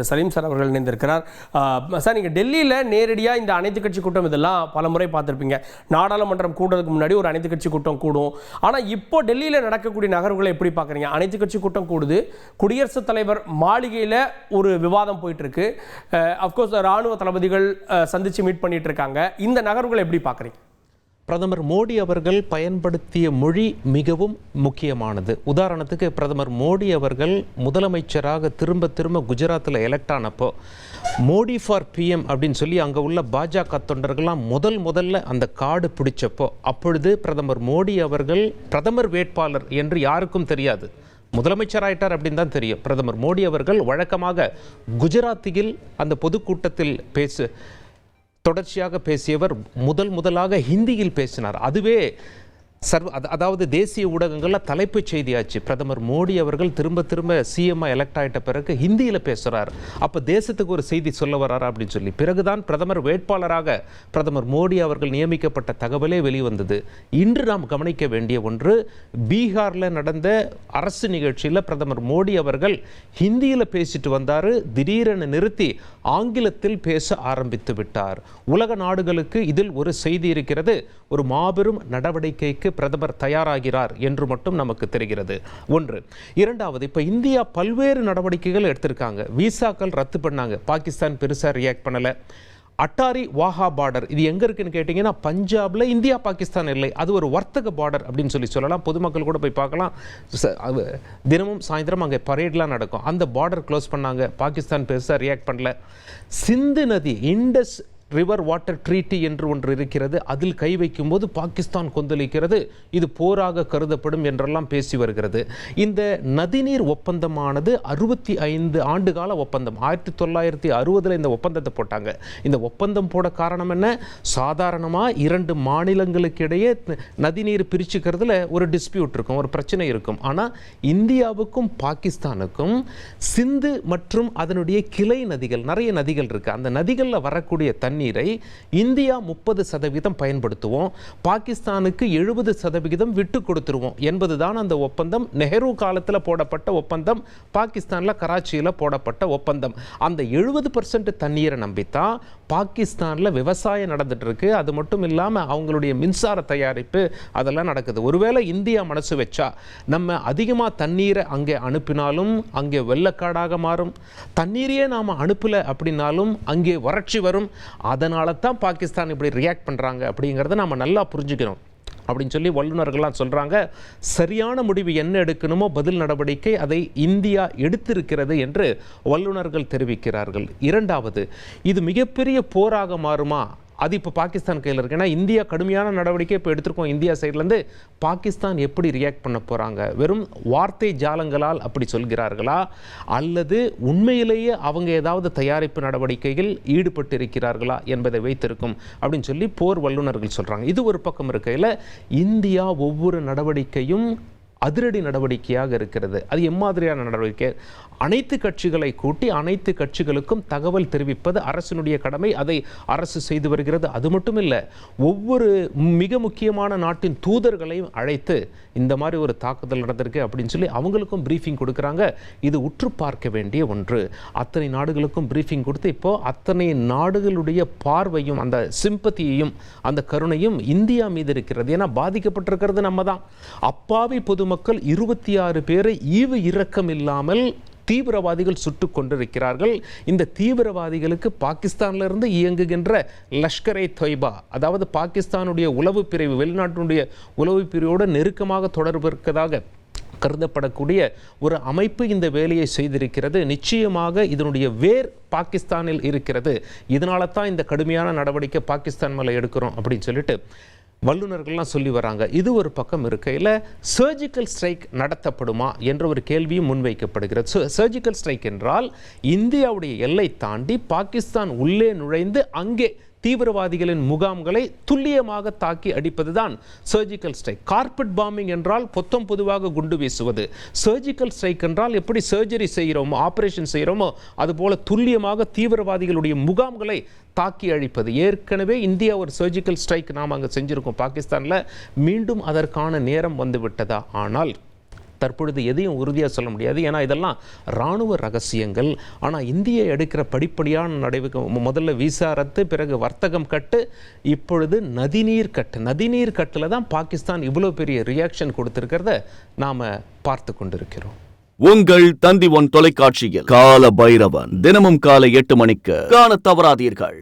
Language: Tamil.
சலீம் சார் அவர்கள் இணைந்திருக்கிறார். சார், நீங்கள் டெல்லியில் நேரடியாக இந்த அனைத்து கட்சி கூட்டம் இதெல்லாம் பல முறை பார்த்துருப்பீங்க. நாடாளுமன்றம் கூடுறதுக்கு முன்னாடி ஒரு அனைத்து கட்சி கூட்டம் கூடும். ஆனால் இப்போ டெல்லியில் நடக்கக்கூடிய நகர்வுகளை எப்படி பார்க்குறீங்க? அனைத்து கட்சி கூட்டம் கூடுது, குடியரசுத் தலைவர் மாளிகையில் ஒரு விவாதம் போயிட்டு இருக்கு, அஃப்கோர்ஸ் ராணுவ தளபதிகள் சந்தித்து மீட் பண்ணிட்டு இருக்காங்க. இந்த நகர்வுகளை எப்படி பார்க்குறீங்க? பிரதமர் மோடி அவர்கள் பயன்படுத்திய மொழி மிகவும் முக்கியமானது. உதாரணத்துக்கு பிரதமர் மோடி அவர்கள் முதலமைச்சராக திரும்ப குஜராத்தில் எலெக்ட் ஆனப்போ மோடி ஃபார் பிஎம் அப்படின்னு சொல்லி அங்கே உள்ள பாஜக தொண்டர்கள்லாம் முதல்ல அந்த கார்டு பிடிச்சப்போ அப்பொழுது பிரதமர் மோடி அவர்கள் பிரதமர் வேட்பாளர் என்று யாருக்கும் தெரியாது, முதலமைச்சர் ஆயிட்டார் அப்படின்னு தான் தெரியும். பிரதமர் மோடி அவர்கள் வழக்கமாக குஜராத்தியில் அந்த பொதுக்கூட்டத்தில் தொடர்ச்சியாக பேசியவர் முதலாக ஹிந்தியில் பேசினார். அதுவே அதாவது தேசிய ஊடகங்களில் தலைப்புச் செய்தியாச்சு. பிரதமர் மோடி அவர்கள் திரும்ப சிஎம் எலெக்ட் ஆகிட்ட பிறகு ஹிந்தியில் பேசுகிறார், அப்போ தேசத்துக்கு ஒரு செய்தி சொல்ல வர்றாரா அப்படின்னு சொல்லி பிறகுதான் பிரதமர் வேட்பாளராக பிரதமர் மோடி அவர்கள் நியமிக்கப்பட்ட தகவலே வெளிவந்தது. இன்று நாம் கவனிக்க வேண்டிய ஒன்று, பீகாரில் நடந்த அரசு நிகழ்ச்சியில் பிரதமர் மோடி அவர்கள் ஹிந்தியில் பேசிட்டு வந்தார், திடீரென நிறுத்தி ஆங்கிலத்தில் பேச ஆரம்பித்து விட்டார். உலக நாடுகளுக்கு இதில் ஒரு செய்தி இருக்கிறது, ஒரு மாபெரும் நடவடிக்கைக்கு பிரதமர் தயாராகிறார் என்று மட்டும் நமக்கு தெரிகிறது. ஒன்று. இரண்டாவது, இப்போ இந்தியா பல்வேறு நடவடிக்கைகள் எடுத்திருக்காங்க. விசாக்கள் ரத்து பண்ணாங்க, பாகிஸ்தான் பெருசாக ரியாக்ட் பண்ணலை. அட்டாரி வாஹா பார்டர் இது எங்கே இருக்குன்னு கேட்டிங்கன்னா பஞ்சாபில், இந்தியா பாகிஸ்தான் இல்லை, அது ஒரு வர்த்தக பார்டர் அப்படின்னு சொல்லலாம். பொதுமக்கள் கூட போய் பார்க்கலாம், தினமும் சாயந்தரம் அங்கே பரேட்லாம் நடக்கும். அந்த பார்டர் க்ளோஸ் பண்ணாங்க, பாகிஸ்தான் பெருசாக ரியாக்ட் பண்ணல. சிந்து நதி, இண்டஸ் ரிவர் வாட்டர் ட்ரீட்டி என்று ஒன்று இருக்கிறது, அதில் கை வைக்கும்போது பாகிஸ்தான் கொந்தளிக்கிறது, இது போராக கருதப்படும் என்றெல்லாம் பேசி வருகிறது. இந்த நதிநீர் ஒப்பந்தமானது 65 ஆண்டுகால ஒப்பந்தம். 1960 இந்த ஒப்பந்தத்தை போட்டாங்க. இந்த ஒப்பந்தம் போட காரணம் என்ன? சாதாரணமாக 2 மாநிலங்களுக்கு இடையே நதிநீர் பிரிச்சுக்கிறதுல ஒரு டிஸ்பியூட் இருக்கும், ஒரு பிரச்சனை இருக்கும். ஆனால் இந்தியாவுக்கும் பாகிஸ்தானுக்கும் சிந்து மற்றும் அதனுடைய கிளை நதிகள், நிறைய நதிகள் இருக்கு, அந்த நதிகளில் வரக்கூடிய தண்ணீரை இந்தியா 30% பயன்படுத்துவோம், பாகிஸ்தானுக்கு 70% விட்டு கொடுத்துருவோம் என்பதுதான் அந்த ஒப்பந்தம். நெஹ்ரு காலத்தில் போடப்பட்ட ஒப்பந்தம், பாகிஸ்தானில் கராச்சியில் போடப்பட்ட ஒப்பந்தம். அந்த 70% தண்ணீரை நம்பித்தான் பாகிஸ்தானில் விவசாயம் நடந்துட்டு இருக்கு. அது மட்டும் இல்லாமல் அவங்களுடைய மின்சார தயாரிப்பு அதெல்லாம் நடக்குது. ஒருவேளை இந்தியா மனசு வச்சா நம்ம அதிகமாக தண்ணீரை அங்கே அனுப்பினாலும் அங்கே வெள்ளக்காடாக மாறும், தண்ணீரையே நாம் அனுப்பலை அப்படின்னாலும் அங்கே வறட்சி வரும். அதனால தான் பாகிஸ்தான் இப்படி ரியாக்ட் பண்ணுறாங்க அப்படிங்கிறத நம்ம நல்லா புரிஞ்சுக்கணும் அப்படின்னு சொல்லி வல்லுநர்கள்லாம் சொல்கிறாங்க. சரியான முடிவு என்ன எடுக்கணுமோ பதில் நடவடிக்கை அதை இந்தியா எடுத்திருக்கிறது என்று வல்லுநர்கள் தெரிவிக்கிறார்கள். இரண்டாவது, இது மிகப்பெரிய போராக மாறுமா? அது இப்போ பாகிஸ்தான் கையில் இருக்கு. ஏன்னா இந்தியா கடுமையான நடவடிக்கை இப்போ எடுத்திருக்கோம் இந்தியா சைட்லேருந்து. பாகிஸ்தான் எப்படி ரியாக்ட் பண்ண போகிறாங்க? வெறும் வார்த்தை ஜாலங்களால் அப்படி சொல்கிறார்களா, அல்லது உண்மையிலேயே அவங்க ஏதாவது தயாரிப்பு நடவடிக்கைகள் ஈடுபட்டு இருக்கிறார்களா என்பதை வைத்திருக்கும் அப்படின்னு சொல்லி போர் வல்லுநர்கள் சொல்கிறாங்க. இது ஒரு பக்கம் இருக்கையில் இந்தியா ஒவ்வொரு நடவடிக்கையும் அதிரடி நடவடிக்கையாக இருக்கிறது. அது எம்மாதிரியான நடவடிக்கை? அனைத்து கட்சிகளை கூட்டி அனைத்து கட்சிகளுக்கும் தகவல் தெரிவிப்பது அரசினுடைய கடமை, அதை அரசு செய்து வருகிறது. அது மட்டும் இல்லை, ஒவ்வொரு மிக முக்கியமான நாட்டின் தூதர்களையும் அழைத்து இந்த மாதிரி ஒரு தாக்குதல் நடந்திருக்கு அப்படின்னு சொல்லி அவங்களுக்கும் பிரீஃபிங் கொடுக்குறாங்க. இது உற்று பார்க்க வேண்டிய ஒன்று. அத்தனை நாடுகளுக்கும் பிரீஃபிங் கொடுத்து இப்போ அத்தனை நாடுகளுடைய பார்வையும் அந்த சிம்பத்தியையும் அந்த கருணையும் இந்தியா மீது இருக்கிறது. ஏன்னா பாதிக்கப்பட்டிருக்கிறது நம்ம தான். அப்பாவி பொதுமக்கள் 26 பேரை ஈவு இரக்கம் இல்லாமல் தீவிரவாதிகள் சுட்டுக் கொண்டிருக்கிறார்கள். இந்த தீவிரவாதிகளுக்கு பாகிஸ்தானிலிருந்து இயங்குகின்ற லஷ்கர்-இ தொய்பா, அதாவது பாகிஸ்தானுடைய உளவு பிரிவு, வெளிநாட்டினுடைய உளவு பிரிவோடு நெருக்கமாக தொடர்பு இருக்கிறதாக கருதப்படக்கூடிய ஒரு அமைப்பு இந்த வேலையை செய்திருக்கிறது. நிச்சயமாக இதனுடைய வேர் பாகிஸ்தானில் இருக்கிறது. இதனால தான் இந்த கடுமையான நடவடிக்கை பாகிஸ்தான் மேலே எடுக்கிறோம் அப்படின்னு சொல்லிட்டு வல்லுநர்கள்லாம் சொல்லி வராங்க. இது ஒரு பக்கம் இருக்கையில் சர்ஜிக்கல் ஸ்ட்ரைக் நடத்தப்படுமா என்ற ஒரு கேள்வியும் முன்வைக்கப்படுகிறது. சர்ஜிக்கல் ஸ்ட்ரைக் என்றால் இந்தியாவுடைய எல்லை தாண்டி பாகிஸ்தான் உள்ளே நுழைந்து அங்கே தீவிரவாதிகளின் முகாம்களை துல்லியமாக தாக்கி அடிப்பதுதான் சர்ஜிக்கல் ஸ்ட்ரைக். கார்பெட் பாம்பிங் என்றால் பொதுவாக குண்டு வீசுவது. சர்ஜிக்கல் ஸ்ட்ரைக் என்றால் எப்படி சர்ஜரி செய்கிறோமோ, ஆபரேஷன் செய்கிறோமோ, அதுபோல துல்லியமாக தீவிரவாதிகளுடைய முகாம்களை தாக்கி அழிப்பது. ஏற்கனவே இந்தியா ஒரு சர்ஜிக்கல் ஸ்ட்ரைக் நாம் அங்கே செஞ்சுருக்கோம் பாகிஸ்தானில். மீண்டும் அதற்கான நேரம் வந்து விட்டதா? ஆனால் தற்பொழுது எதையும் உறுதியாக சொல்ல முடியாது. ஏன்னா இதெல்லாம் இராணுவ ரகசியங்கள். ஆனால் இந்தியா எடுக்கிற படிப்படியான நடவடிக்கை, முதல்ல விசா ரத்து, பிறகு வர்த்தகம் கட்டு, இப்பொழுது நதிநீர் கட்டு. நதிநீர் கட்டில் தான் பாகிஸ்தான் இவ்வளோ பெரிய ரியாக்ஷன் கொடுத்திருக்கிறத நாம் பார்த்து கொண்டிருக்கிறோம். உங்கள் தந்தி ஒன் தொலைக்காட்சியில் கால பைரவன் தினமும் காலை 8 மணிக்கு காண தவறாதீர்கள்.